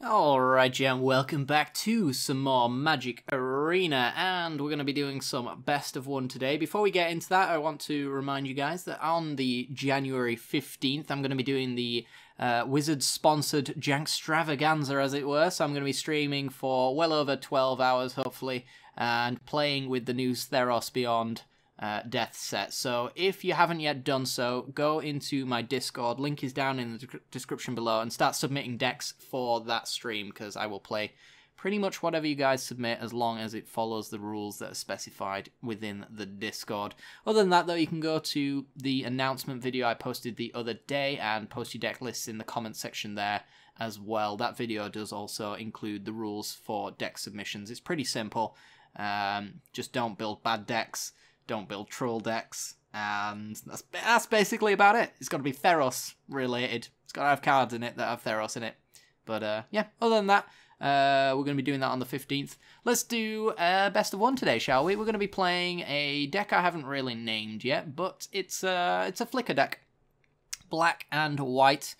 Alright, yeah, welcome back to some more Magic Arena, and we're going to be doing some best of one today. Before we get into that, I want to remind you guys that on the January 15th, I'm going to be doing the Wizards-sponsored Jankstravaganza, as it were, so I'm going to be streaming for well over 12 hours, hopefully, and playing with the new Theros Beyond death set. So if you haven't yet done so, go into my Discord, link is down in the description below, and start submitting decks for that stream, because I will play pretty much whatever you guys submit as long as it follows the rules that are specified within the Discord. Other than that though, you can go to the announcement video I posted the other day and post your deck lists in the comments section there as well. That video does also include the rules for deck submissions. It's pretty simple. Just don't build bad decks. Don't build troll decks, and that's basically about it. It's got to be Theros related. It's got to have cards in it that have Theros in it. But yeah, other than that, we're going to be doing that on the 15th. Let's do best of one today, shall we? We're going to be playing a deck I haven't really named yet, but it's a flicker deck, black and white,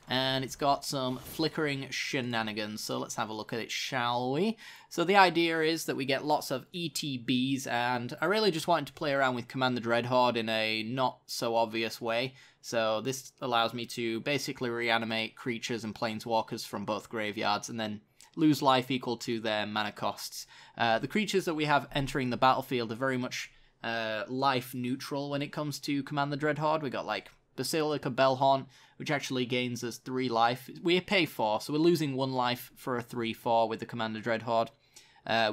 and it's got some flickering shenanigans. So let's have a look at it, shall we? So the idea is that we get lots of ETBs, and I really just wanted to play around with Command the Dreadhorde in a not so obvious way. So this allows me to basically reanimate creatures and planeswalkers from both graveyards and then lose life equal to their mana costs. The creatures that we have entering the battlefield are very much life neutral when it comes to Command the Dreadhorde. We got like Basilica Bellhorn, which actually gains us 3 life. We pay 4, so we're losing 1 life for a 3/4 with the Commander Dreadhorde.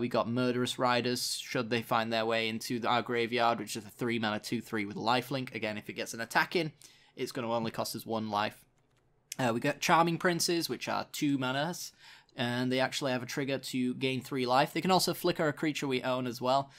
We got Murderous Riders, should they find their way into our graveyard, which is a 3 mana 2/3 with lifelink. Again, if it gets an attack in, it's going to only cost us 1 life. We got Charming Princes, which are 2 manas, and they actually have a trigger to gain 3 life. They can also flicker a creature we own as well,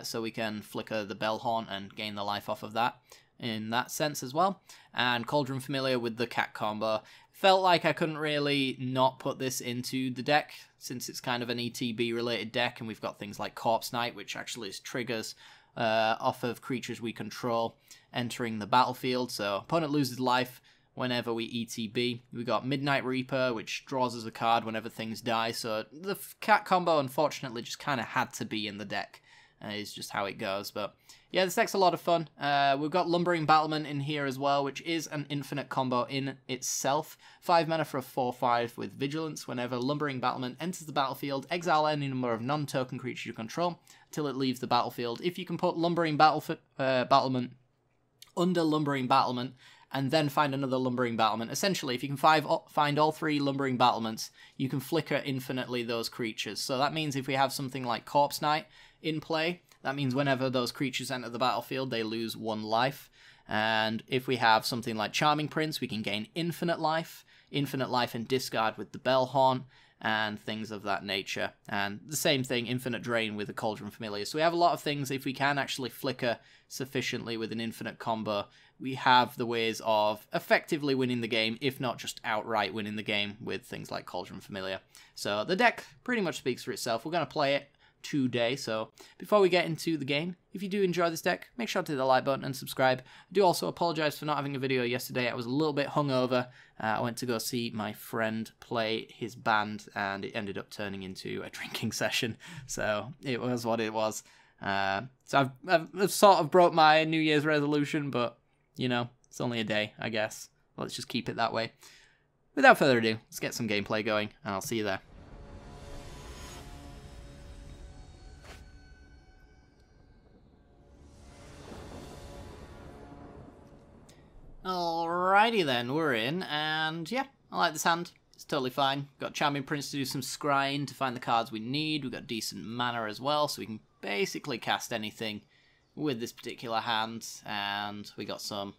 so we can flicker the Bellhorn and gain the life off of that in that sense as well. And Cauldron Familiar with the cat combo. Felt like I couldn't really not put this into the deck, since it's kind of an ETB related deck, and we've got things like Corpse Knight, which actually triggers off of creatures we control entering the battlefield, so opponent loses life whenever we ETB. We got Midnight Reaper, which draws us a card whenever things die, so the cat combo unfortunately just kind of had to be in the deck. Is just how it goes. But yeah, this deck's a lot of fun. We've got Lumbering Battlement in here as well, which is an infinite combo in itself. 5 mana for a 4/5 with Vigilance. Whenever Lumbering Battlement enters the battlefield, exile any number of non-token creatures you control till it leaves the battlefield. If you can put Lumbering Battlement under Lumbering Battlement and then find another Lumbering Battlement, essentially, if you can find all 3 Lumbering Battlements, you can flicker infinitely those creatures. So that means if we have something like Corpse Knight in play, that means whenever those creatures enter the battlefield, they lose 1 life. And if we have something like Charming Prince, we can gain infinite life and discard with the Bellhorn, and things of that nature. And the same thing, infinite drain with the Cauldron Familiar. So we have a lot of things. If we can actually flicker sufficiently with an infinite combo, we have the ways of effectively winning the game, if not just outright winning the game with things like Cauldron Familiar. So the deck pretty much speaks for itself. We're going to play it today. So before we get into the game, if you do enjoy this deck, make sure to hit the like button and subscribe. I do also apologize for not having a video yesterday. I was a little bit hungover. I went to go see my friend play his band, and it ended up turning into a drinking session. So it was what it was. So I've sort of broke my New Year's resolution, but you know, it's only a day, I guess. Let's just keep it that way. Without further ado, let's get some gameplay going, and I'll see you there. Alrighty then, we're in, and yeah, I like this hand. It's totally fine. Got Charming Prince to do some scrying to find the cards we need. We've got decent mana as well, so we can basically cast anything with this particular hand, and we got some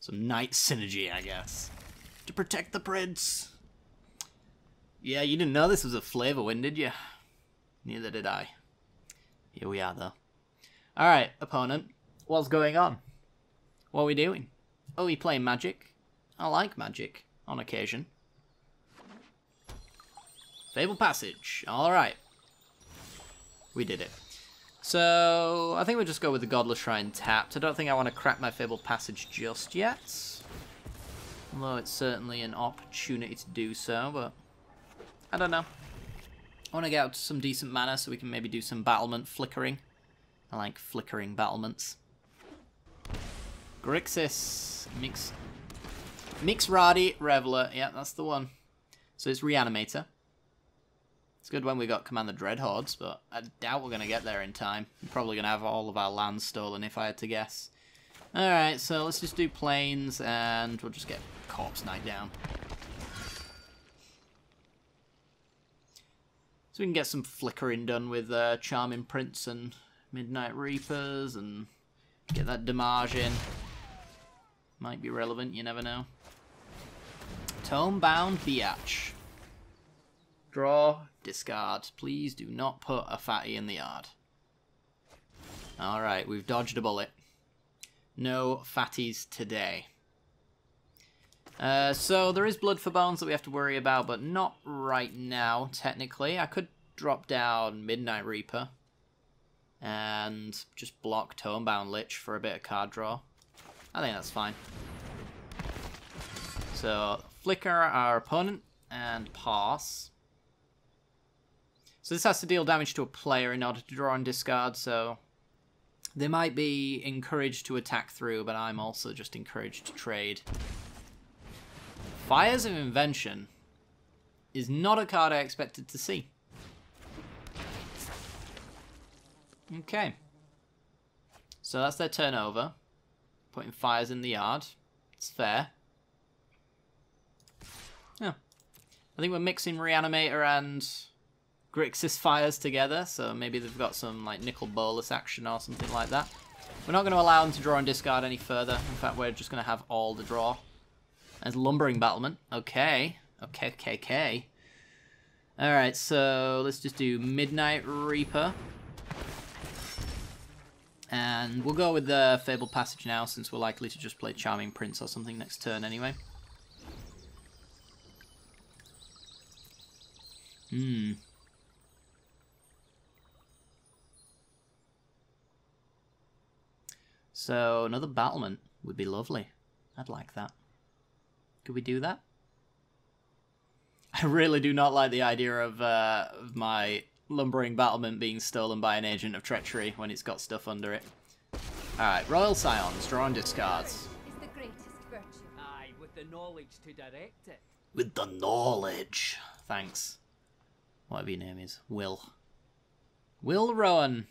Knight synergy, I guess, to protect the prince. Yeah, you didn't know this was a flavor win, did you? Neither did I. Here we are, though. Alright, opponent, what's going on? What are we doing? Oh, we playing Magic? I like Magic, on occasion. Fabled Passage, alright. We did it. So, I think we'll just go with the Godless Shrine tapped. I don't think I want to crack my Fabled Passage just yet. Although it's certainly an opportunity to do so, but I don't know. I want to get out to some decent mana so we can maybe do some battlement flickering. I like flickering battlements. Grixis. Mixradi Reveler. Yeah, that's the one. So it's Reanimator. It's good when we got Command the Dreadhordes, but I doubt we're going to get there in time. We're probably going to have all of our lands stolen if I had to guess. Alright, so let's just do Plains and we'll just get Corpse Knight down. So we can get some flickering done with Charming Prince and Midnight Reapers and get that damage in. Might be relevant, you never know. Tomebound Biatch. Draw, discard. Please do not put a fatty in the yard. Alright, we've dodged a bullet. No fatties today. So there is Blood for Bones that we have to worry about, but not right now, technically. I could drop down Midnight Reaper and just block Tomebound Lich for a bit of card draw. I think that's fine. So, flicker our opponent and pass. So this has to deal damage to a player in order to draw and discard, so they might be encouraged to attack through, but I'm also just encouraged to trade. Fires of Invention is not a card I expected to see. Okay. So that's their turnover. Putting fires in the yard. It's fair. Yeah. I think we're mixing Reanimator and Grixis fires together, so maybe they've got some like Nicol Bolas action or something like that. We're not going to allow them to draw and discard any further. In fact, we're just going to have all the draw. As Lumbering Battlement. Okay. Okay. Alright, so let's just do Midnight Reaper. And we'll go with the Fabled Passage now, since we're likely to just play Charming Prince or something next turn anyway. So, another battlement would be lovely. I'd like that. Could we do that? I really do not like the idea of my Lumbering Battlement being stolen by an Agent of Treachery when it's got stuff under it. Alright, Royal Scions, draw and discards. Is the greatest virtue. Aye, with the knowledge to direct it. With the knowledge. Thanks. Whatever your name is. Will Rowan.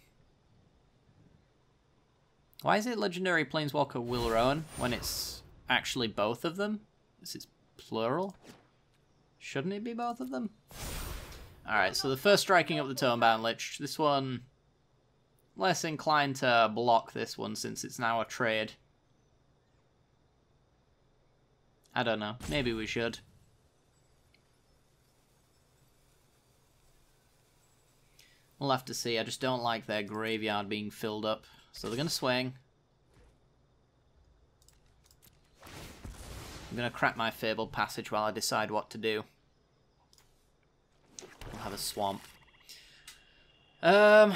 Why is it Legendary Planeswalker Will Rowan when it's actually both of them? This is plural. Shouldn't it be both of them? Alright, so the first striking up the Tomebound Lich. This one, less inclined to block this one since it's now a trade. I don't know. Maybe we should. We'll have to see. I just don't like their graveyard being filled up. So they're going to swing. I'm going to crack my Fabled Passage while I decide what to do. We'll have a swamp. So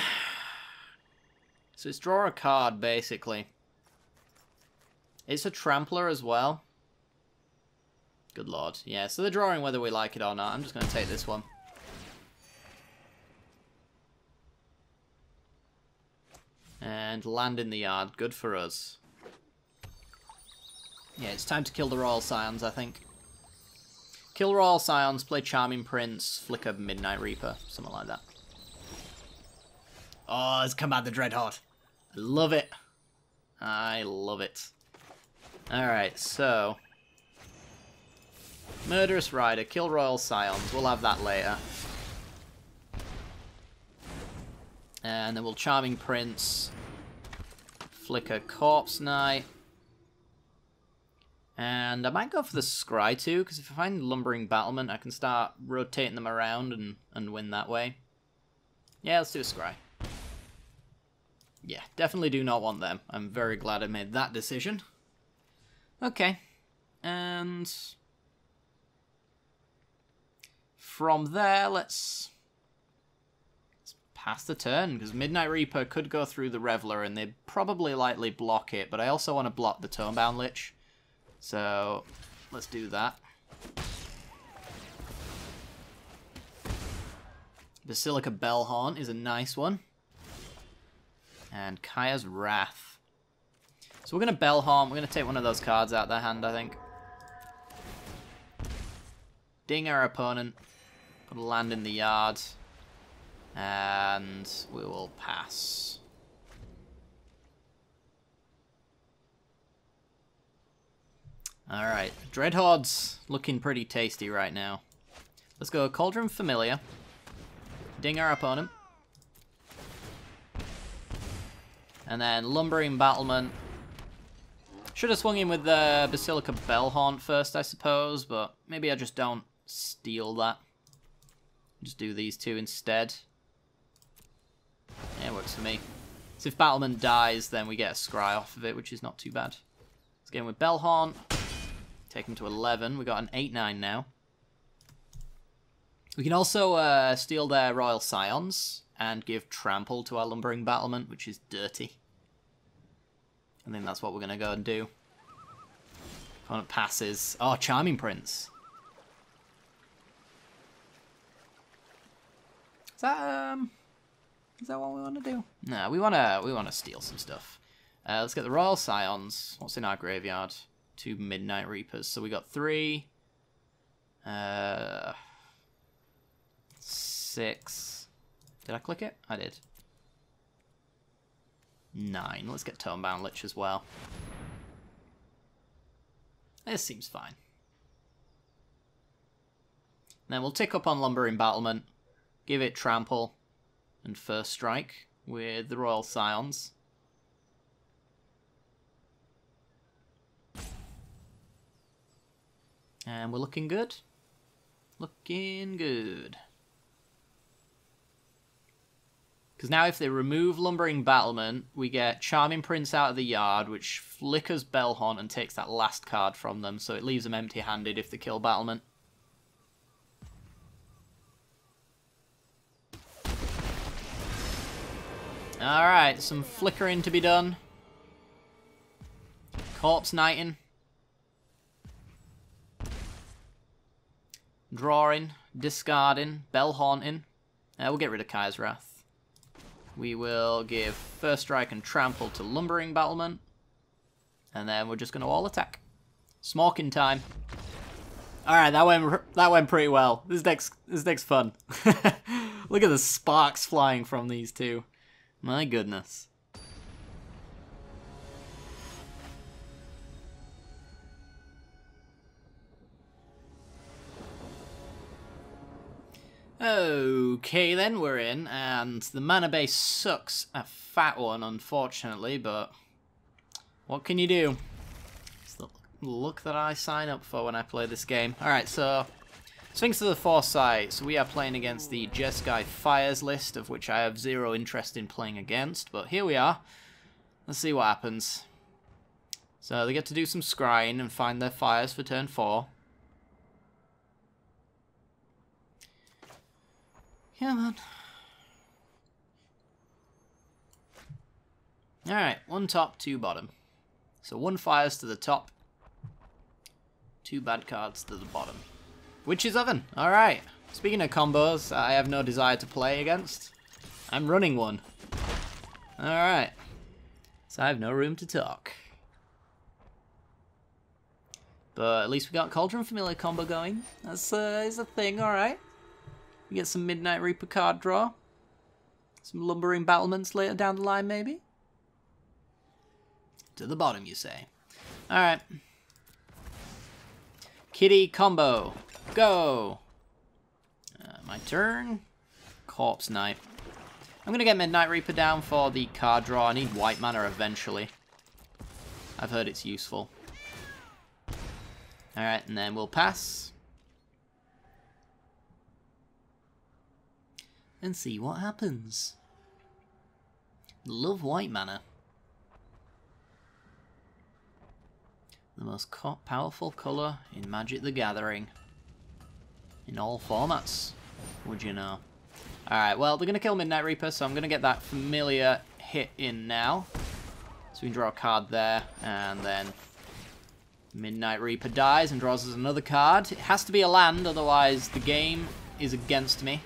it's draw a card, basically. It's a Trampler as well. Good lord. Yeah, so they're drawing whether we like it or not. I'm just going to take this one. And land in the yard. Good for us. Yeah, it's time to kill the Royal Scions, I think. Kill Royal Scions, play Charming Prince, flicker Midnight Reaper, something like that. Oh, it's Command the Dreadhorde. I love it. I love it. Alright, so... Murderous Rider, kill Royal Scions. We'll have that later. And then we'll Charming Prince, flicker Corpse Knight. And I might go for the Scry too, because if I find Lumbering Battlement, I can start rotating them around and win that way. Yeah, let's do a Scry. Yeah, definitely do not want them. I'm very glad I made that decision. Okay. And from there, let's pass the turn, because Midnight Reaper could go through the Reveler, and they'd probably likely block it, but I also want to block the Tomebound Lich. So, let's do that. Basilica Bellhorn is a nice one. And Kaya's Wrath. So we're going to Bellhorn. We're going to take one of those cards out of their hand, I think. Ding our opponent. Put a land in the yard. And we will pass. Alright, Dreadhorde's looking pretty tasty right now. Let's go Cauldron Familiar. Ding our opponent. And then Lumbering Battlement. Should have swung in with the Basilica Bellhorn first, I suppose, but maybe I just don't steal that. Just do these two instead. Yeah, it works for me. So if Battlement dies, then we get a scry off of it, which is not too bad. Let's get in with Bellhorn. Take him to 11. We got an 8-9 now. We can also steal their Royal Scions and give Trample to our Lumbering Battlement, which is dirty. I think that's what we're going to go and do. Opponent passes. Oh, Charming Prince. Is that what we want to do? No, we want to steal some stuff. Let's get the Royal Scions. What's in our graveyard? 2 Midnight Reapers. So we got 3. 6. Did I click it? I did. 9. Let's get Tonebound Lich as well. This seems fine. Then we'll tick up on Lumbering Battlement. Give it Trample. And First Strike with the Royal Scions. And we're looking good. Looking good. Because now if they remove Lumbering Battlement, we get Charming Prince out of the yard, which flickers Bellhorn and takes that last card from them, so it leaves them empty-handed if they kill Battlement. Alright, some flickering to be done. Corpse Knighting. Drawing, discarding, Bellhaunting. We'll get rid of Kaya's Wrath. We will give First Strike and Trample to Lumbering Battlement. And then we're just going to all attack. Smorking time. Alright, that went pretty well. This deck's fun. Look at the sparks flying from these two. My goodness. Okay, then we're in, and the mana base sucks a fat one, unfortunately, but what can you do? It's the luck that I sign up for when I play this game. Alright, so Sphinx of the Foresight. So we are playing against the Jeskai Fires list, of which I have zero interest in playing against, but here we are. Let's see what happens. So they get to do some scrying and find their fires for turn 4. Yeah, man. Alright, 1 top, 2 bottom. So 1 fires to the top, 2 bad cards to the bottom. Witch's Oven, alright. Speaking of combos I have no desire to play against, I'm running one. Alright. So I have no room to talk. But at least we got Cauldron Familiar combo going. That's is a thing, alright. We get some Midnight Reaper card draw. Some Lumbering Battlements later down the line, maybe? To the bottom, you say. Alright. Kitty combo. Go! My turn. Corpse Knight. I'm going to get Midnight Reaper down for the card draw. I need white mana eventually. I've heard it's useful. Alright, and then we'll pass. And see what happens. Love white mana. The most powerful colour in Magic the Gathering. In all formats, would you know? Alright, well, they're going to kill Midnight Reaper, so I'm going to get that familiar hit in now. So we can draw a card there, and then Midnight Reaper dies and draws us another card. It has to be a land, otherwise the game is against me.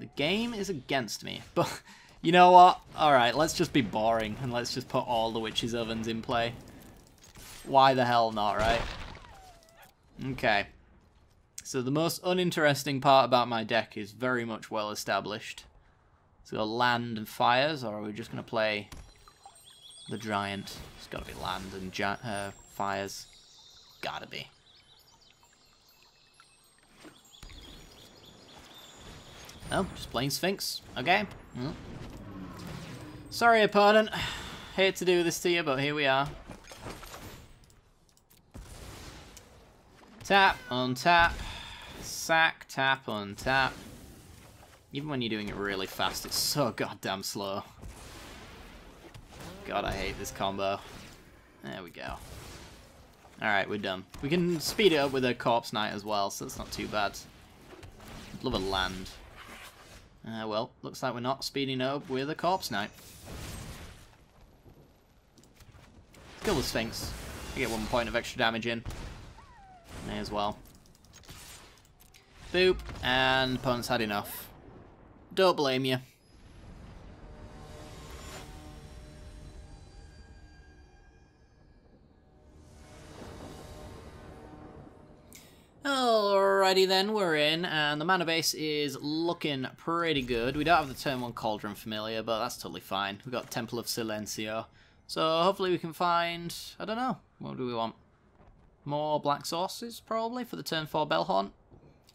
The game is against me. But you know what? Alright, let's just be boring and let's just put all the witches' ovens in play. Why the hell not, right? Okay. So the most uninteresting part about my deck is very much well established. So we've got land and fires, or are we just going to play the giant? It's got to be land and fires. Gotta be. Oh, just playing Sphinx. Okay. Well. Sorry, opponent. Hate to do this to you, but here we are. Tap, untap. Sack, tap, untap. Even when you're doing it really fast, it's so goddamn slow. God, I hate this combo. There we go. Alright, we're done. We can speed it up with a Corpse Knight as well, so that's not too bad. Love a land. Well, looks like we're not speeding it up with a Corpse Knight. Kill the Sphinx. I get 1 point of extra damage in. May as well. Boop, and opponent's had enough. Don't blame you. Alrighty then, we're in, and the mana base is looking pretty good. We don't have the turn 1 Cauldron Familiar, but that's totally fine. We've got Temple of Silencio. So hopefully we can find, I don't know, what do we want? More Black Sources, probably, for the turn 4 Bellhaunt.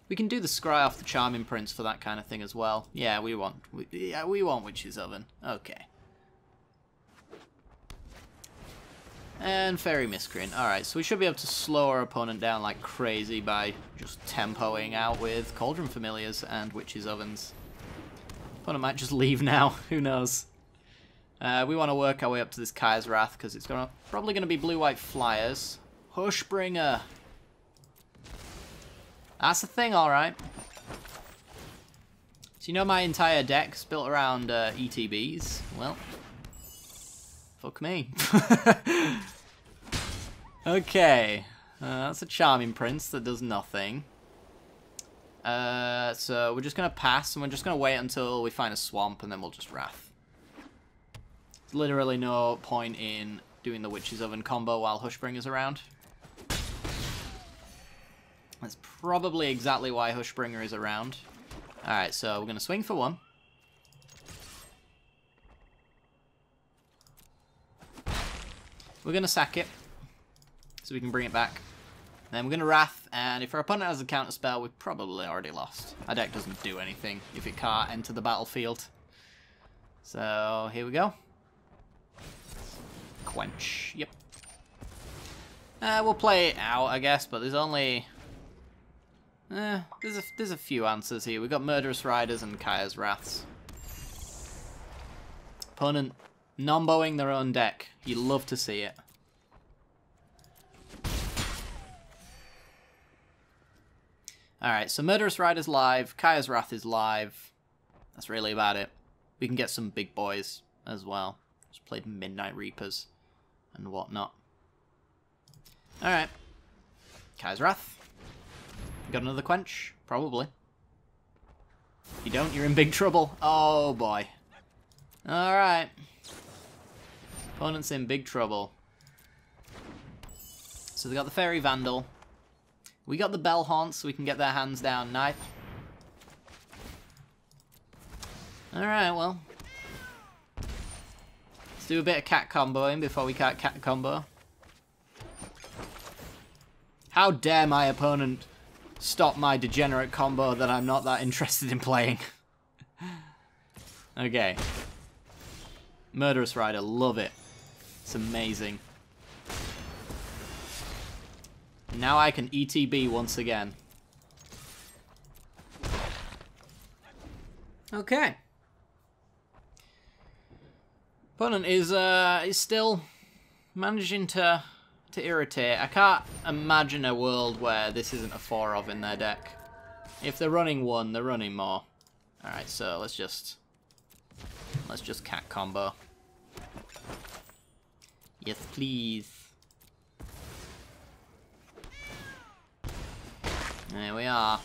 We can do the Scry off the Charming Prince for that kind of thing as well. Yeah, we want Witch's Oven. Okay. And Fairy Miscreant. Alright, so we should be able to slow our opponent down like crazy by just tempoing out with Cauldron Familiars and Witch's Ovens. Opponent might just leave now, who knows. We want to work our way up to this Kaya's Wrath because it's probably going to be blue-white flyers. Hushbringer. That's the thing, alright. So you know my entire deck's built around ETBs? Well, fuck me. Okay. That's a Charming Prince that does nothing. So we're just going to pass and we're just going to wait until we find a swamp and then we'll just Wrath. There's literally no point in doing the Witch's Oven combo while Hushbringer's around. That's probably exactly why Hushbringer is around. Alright, so we're going to swing for 1. We're going to sack it, so we can bring it back. Then we're going to Wrath, and if our opponent has a counter spell, we've probably already lost. Our deck doesn't do anything if it can't enter the battlefield. So, here we go. Quench, yep. We'll play it out, I guess, but there's only... there's a few answers here. We've got Murderous Riders and Kaya's Wraths. Opponent non-bowing their own deck. You love to see it. Alright, so Murderous Rider's live, Kaya's Wrath is live. That's really about it. We can get some big boys as well. Just played Midnight Reapers and whatnot. Alright. Kaya's Wrath. Got another Quench? Probably. If you don't, you're in big trouble. Oh boy. Alright. Opponent's in big trouble. So they got the Fairy Vandal. We got the Bellhaunt, so we can get their hands down. Nice. Alright, well. Let's do a bit of cat comboing before we cat combo. How dare my opponent stop my degenerate combo that I'm not that interested in playing. Okay. Murderous Rider, love it. It's amazing. Now I can ETB once again. Okay. Opponent is still managing to irritate. I can't imagine a world where this isn't a 4 of in their deck. If they're running 1, they're running more. Alright, so let's just cat combo. Yes, please. There we are.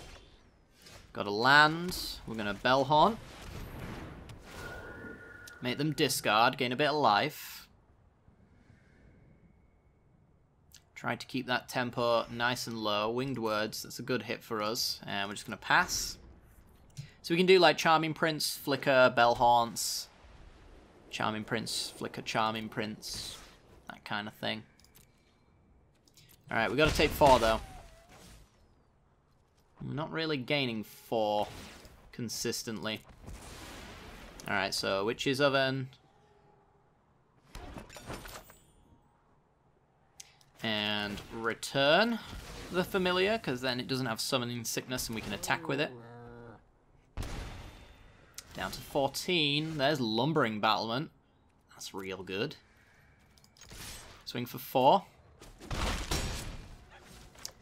Got a land. We're going to Bellhorn. Make them discard, gain a bit of life. Try to keep that tempo nice and low. Winged Words, that's a good hit for us. And we're just going to pass. So we can do like Charming Prince, Flicker, Bellhaunts. Charming Prince, Flicker, Charming Prince. That kind of thing. Alright, we got to take 4 though. I'm not really gaining 4 consistently. Alright, so Witch's Oven. And return the Familiar, because then it doesn't have Summoning Sickness and we can attack with it. Down to 14. There's Lumbering Battlement. That's real good. Swing for 4.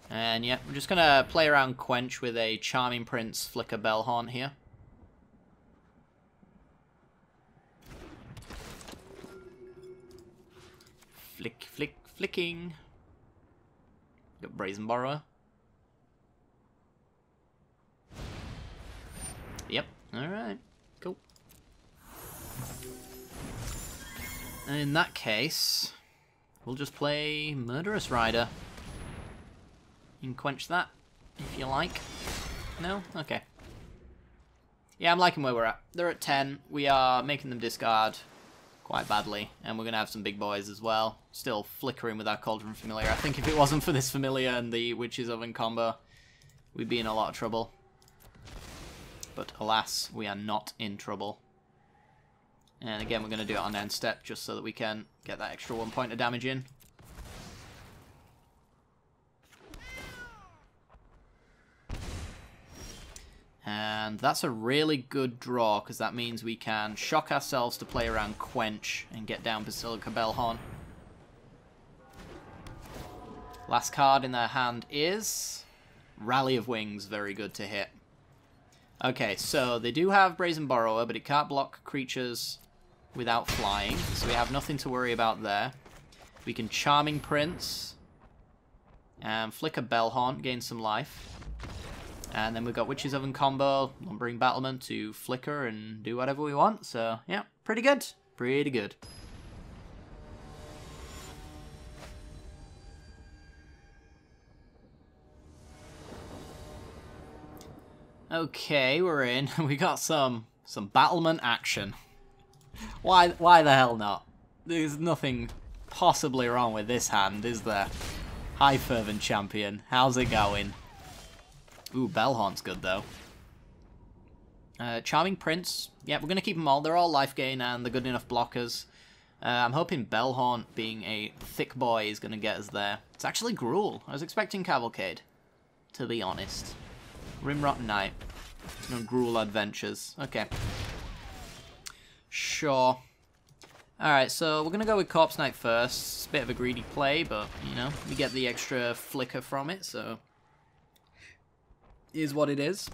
And yeah, we're just going to play around Quench with a Charming Prince, Flicker, Bellhorn here. Flick, flick, flicking. Got Brazen Borrower. Yep, alright, cool. And in that case, we'll just play Murderous Rider. You can quench that, if you like. No? Okay. Yeah, I'm liking where we're at. They're at 10. We are making them discard quite badly. And we're going to have some big boys as well. Still flickering with our Cauldron Familiar. I think if it wasn't for this Familiar and the Witch's Oven combo, we'd be in a lot of trouble. But alas, we are not in trouble. And again, we're going to do it on end step just so that we can get that extra 1 point of damage in. And that's a really good draw, because that means we can shock ourselves to play around Quench and get down Basilica Bellhorn. Last card in their hand is Rally of Wings, very good to hit. Okay, so they do have Brazen Borrower, but it can't block creatures without flying, so we have nothing to worry about there. We can Charming Prince and Flicker Bellhorn, gain some life. And then we've got Witch's Oven combo, Lumbering Battlement to flicker and do whatever we want. So, yeah, pretty good. Pretty good. Okay, we're in. We got some battlement action. Why the hell not? There's nothing possibly wrong with this hand, is there? High Fervent Champion. How's it going? Ooh, Bellhaun's good, though. Charming Prince. Yeah, we're going to keep them all. They're all life gain, and they're good enough blockers. I'm hoping Bellhorn, being a thick boy, is going to get us there. It's actually Gruul. I was expecting Cavalcade, to be honest. Rimrot Knight. No Gruul Adventures. Okay. Sure. Alright, so we're going to go with Corpse Knight first. It's a bit of a greedy play, but, you know, we get the extra flicker from it, so... is what it is.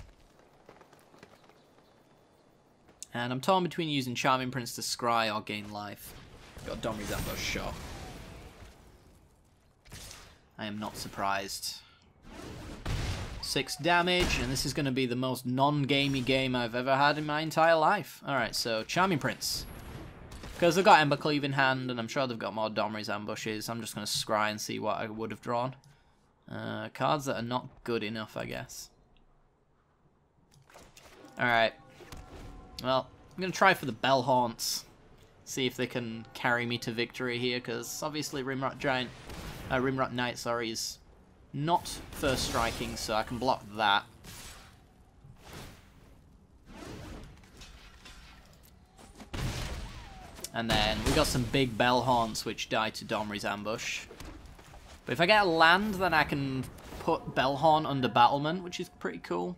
And I'm torn between using Charming Prince to scry or gain life. Got Domri's Ambush, sure. I am not surprised. 6 damage, and this is going to be the most non-gamey game I've ever had in my entire life. Alright, so Charming Prince. Because they've got Embercleave in hand, and I'm sure they've got more Domri's Ambushes, I'm just going to scry and see what I would have drawn. Cards that are not good enough, I guess. Alright. Well, I'm going to try for the Bellhaunts. See if they can carry me to victory here, because obviously Rimrot Knight, sorry, is not first striking, so I can block that. And then we got some big Bellhaunts which die to Domri's Ambush. But if I get a land, then I can put Bellhorn under Battlement, which is pretty cool.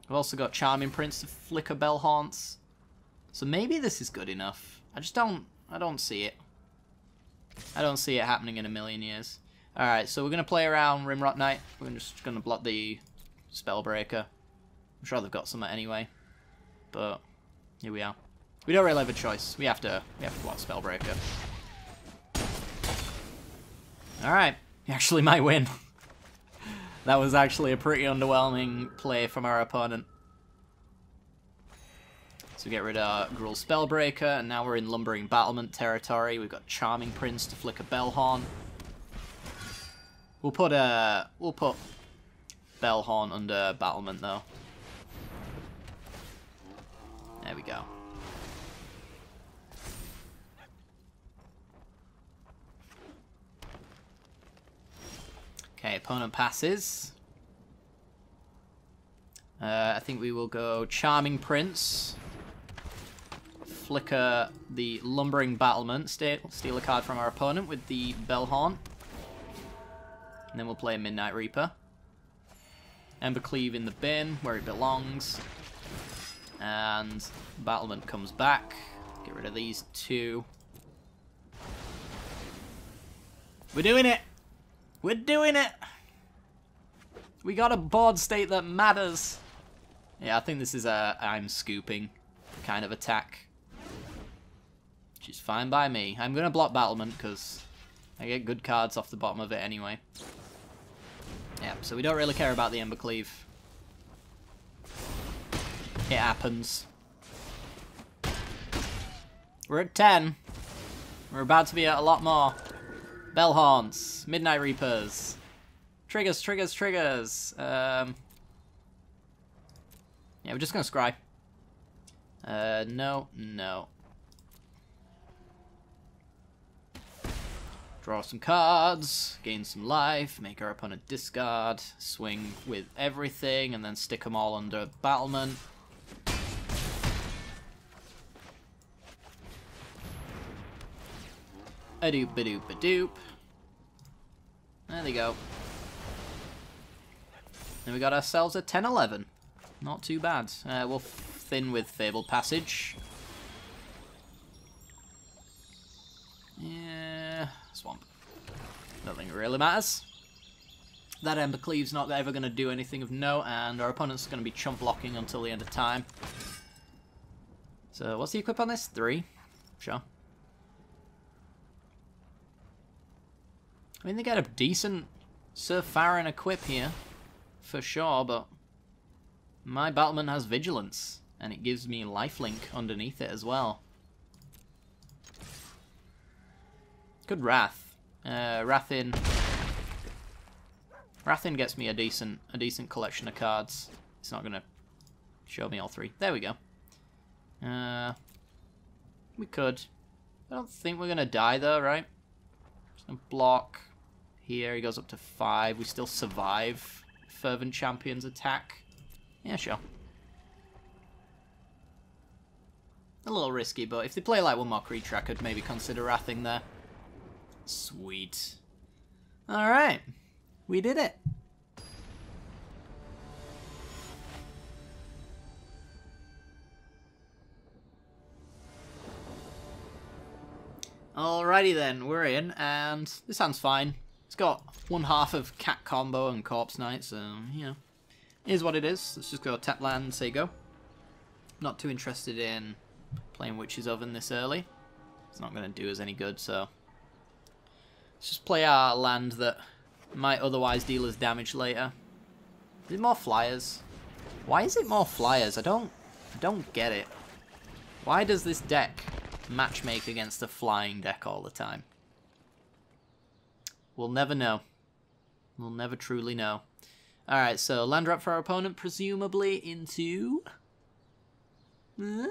I've also got Charming Prince to flicker Bellhaunts. So maybe this is good enough. I don't see it. I don't see it happening in a million years. Alright, so we're going to play around Rimrot Knight. We're just going to block the Spellbreaker. I'm sure they've got some anyway. But here we are. We don't really have a choice. We have to block Spellbreaker. Alright. We actually might win. That was actually a pretty underwhelming play from our opponent. So we get rid of Gruul Spellbreaker, and now we're in Lumbering Battlement territory. We've got Charming Prince to flick a Bellhorn. We'll put Bellhorn under Battlement though. There we go. Okay, opponent passes. I think we will go Charming Prince. Flicker the Lumbering Battlement. Steal a card from our opponent with the Bellhorn. And then we'll play Midnight Reaper. Embercleave in the bin, where it belongs. And Battlement comes back. Get rid of these two. We're doing it! We're doing it! We got a board state that matters. Yeah, I think this is a I'm scooping kind of attack. Which is fine by me. I'm going to block Battlement because I get good cards off the bottom of it anyway. Yeah, so we don't really care about the Embercleave. It happens. We're at 10. We're about to be at a lot more. Bellhorns, Midnight Reapers. Triggers, triggers, triggers. Yeah, we're just going to scry. No, no. Draw some cards, gain some life, make our opponent discard, swing with everything, and then stick them all under Battlement. A-doop-a-doop-a-doop. There they go. And we got ourselves a 10-11. Not too bad. We'll thin with Fabled Passage. Yeah, Swamp. Nothing really matters. That Embercleave's not ever going to do anything of note, and our opponent's going to be chump blocking until the end of time. So, what's the equip on this? 3? Sure. I mean, they get a decent Sir Farron equip here, for sure, but my Battlement has Vigilance, and it gives me lifelink underneath it as well. Good Wrath. Rathin gets me a decent collection of cards. It's not gonna show me all 3. There we go. We could. I don't think we're gonna die though, right? Just gonna block here. He goes up to 5. We still survive Fervent Champion's attack. Yeah, sure. A little risky, but if they play like one more creature, I could maybe consider Wrathing there. Sweet. Alright. We did it. Alrighty then, we're in, and this sounds fine. It's got one half of Cat Combo and Corpse Knight, so, you know, it is what it is. Let's just go tap land, say go. Not too interested in playing Witch's Oven this early. It's not going to do us any good, so let's just play our land that might otherwise deal us damage later. Is it more flyers? Why is it more flyers? I don't get it. Why does this deck matchmake against a flying deck all the time? We'll never know. We'll never truly know. Alright, so land drop for our opponent, presumably into... We'll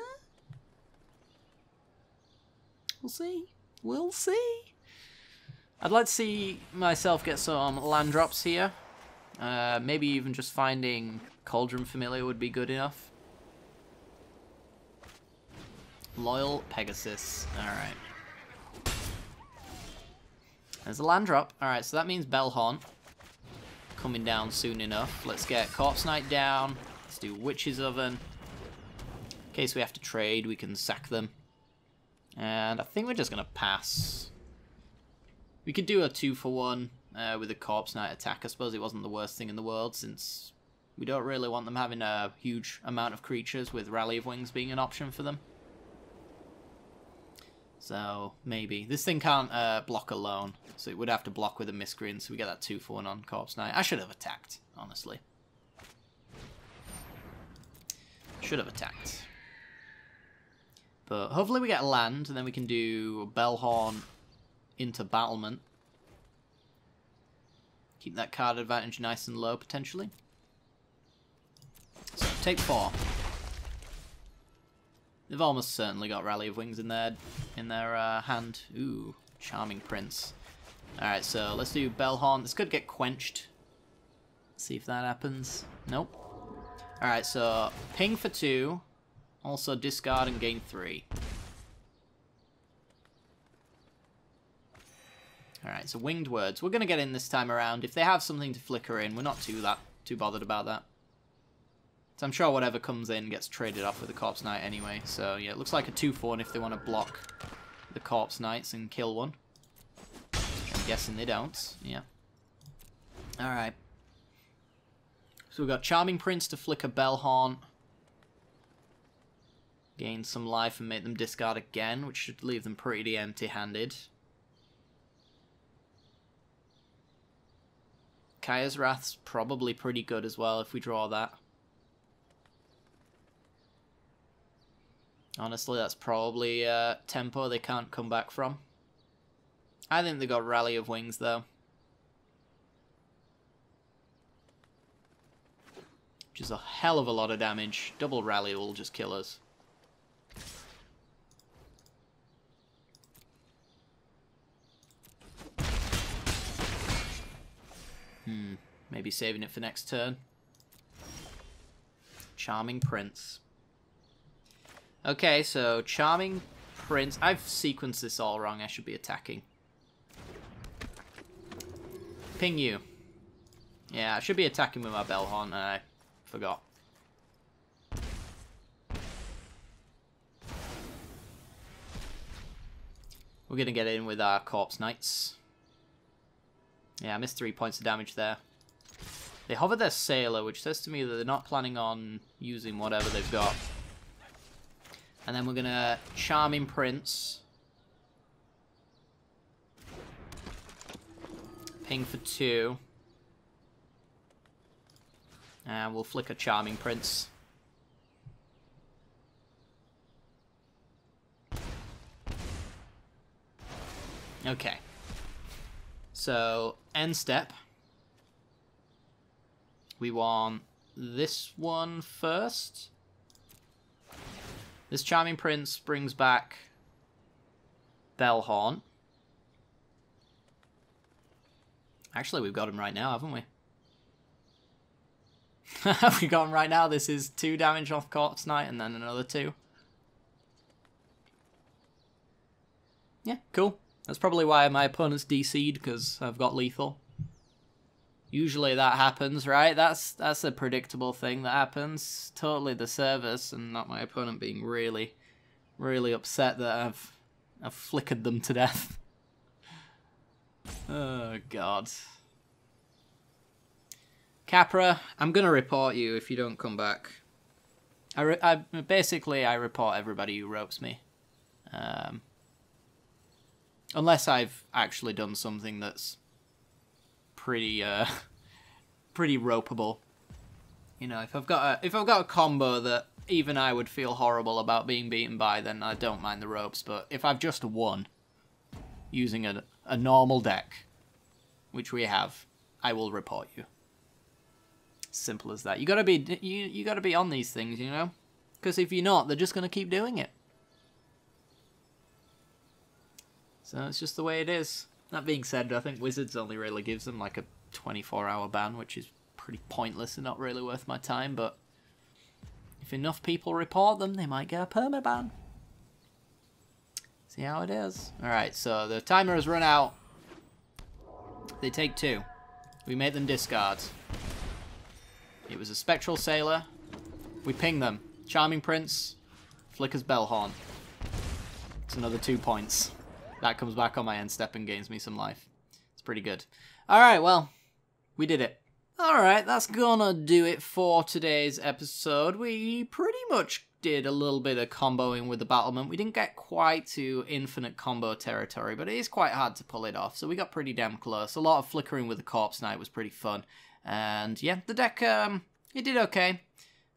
see. We'll see. I'd like to see myself get some land drops here. Maybe even just finding Cauldron Familiar would be good enough. Loyal Pegasus. Alright. There's a land drop. Alright, so that means Bellhorn coming down soon enough. Let's get Corpse Knight down. Let's do Witch's Oven. In case we have to trade, we can sack them. And I think we're just going to pass. We could do a 2-for-1 with a Corpse Knight attack. I suppose it wasn't the worst thing in the world, since we don't really want them having a huge amount of creatures, with Rally of Wings being an option for them. So, maybe. This thing can't block alone, so it would have to block with a miscreant, so we get that 2 for 1 on Corpse Knight. I should have attacked, honestly. Should have attacked. But hopefully we get a land, and then we can do Bellhorn into Battlement. Keep that card advantage nice and low, potentially. So, take 4. They've almost certainly got Rally of Wings in their hand. Ooh, Charming Prince. Alright, so let's do Bellhorn. This could get quenched. Let's see if that happens. Nope. Alright, so ping for 2. Also discard and gain 3. Alright, so Winged Words. We're going to get in this time around. If they have something to flicker in, we're not too bothered about that. So I'm sure whatever comes in gets traded off with the Corpse Knight anyway. So yeah, it looks like a 2 for 1 if they want to block the Corpse Knights and kill one. I'm guessing they don't. Yeah. Alright. So we've got Charming Prince to flicker Bellhorn. Gain some life and make them discard again, which should leave them pretty empty-handed. Kaya's Wrath's probably pretty good as well if we draw that. Honestly, that's probably tempo they can't come back from. I think they got Rally of Wings, though. Which is a hell of a lot of damage. Double Rally will just kill us. Maybe saving it for next turn. Charming Prince. Okay, so Charming Prince. I've sequenced this all wrong. I should be attacking. Ping you. Yeah, I should be attacking with my Bellhorn, and I forgot. We're going to get in with our Corpse Knights. Yeah, I missed 3 points of damage there. They hover their Sailor, which says to me that they're not planning on using whatever they've got. And then we're going to Charming Prince. Ping for 2. And we'll flicker Charming Prince. Okay. So, end step. We want this one first. This Charming Prince brings back Bellhorn. Actually, we've got him right now, haven't we? We've got him right now. This is 2 damage off Corpse Knight and then another 2. Yeah, cool. That's probably why my opponent's DC'd, because I've got lethal. Usually that happens, right? That's a predictable thing that happens. Totally the service, and not my opponent being really, really upset that I've flickered them to death. Oh, God. Capra, I'm going to report you if you don't come back. Basically, I report everybody who ropes me. Unless I've actually done something that's pretty pretty ropeable. You know, if I've got a combo that even I would feel horrible about being beaten by, then I don't mind the ropes. But if I've just won using a normal deck, which we have, I will report you. Simple as that. You gotta be on these things, you know, because if you're not, they're just gonna keep doing it. So it's just the way it is. That being said, I think Wizards only really gives them like a 24-hour ban, which is pretty pointless and not really worth my time, but if enough people report them, they might get a permaban. See how it is. Alright, so the timer has run out. They take 2. We make them discard. It was a Spectral Sailor. We ping them. Charming Prince. Flickers Bellhorn. It's another 2 points. That comes back on my end step and gains me some life. It's pretty good. Alright, well, we did it. Alright, that's gonna do it for today's episode. We pretty much did a little bit of comboing with the Battlement. We didn't get quite to infinite combo territory, but it is quite hard to pull it off, so we got pretty damn close. A lot of flickering with the Corpse Knight was pretty fun. And yeah, the deck, it did okay.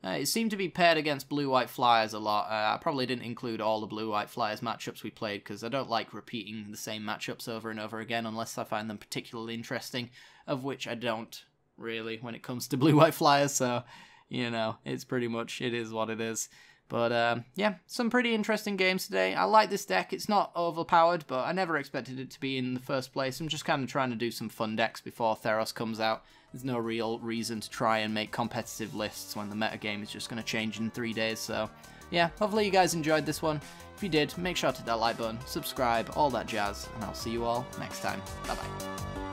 It seemed to be paired against blue-white flyers a lot. I probably didn't include all the blue-white flyers matchups we played because I don't like repeating the same matchups over and over again unless I find them particularly interesting, of which I don't really when it comes to blue-white flyers, so, you know, it's pretty much, it is what it is. But, yeah, some pretty interesting games today. I like this deck. It's not overpowered, but I never expected it to be in the first place. I'm just kind of trying to do some fun decks before Theros comes out. There's no real reason to try and make competitive lists when the metagame is just going to change in 3 days, so yeah, hopefully you guys enjoyed this one. If you did, make sure to hit that like button, subscribe, all that jazz, and I'll see you all next time. Bye-bye.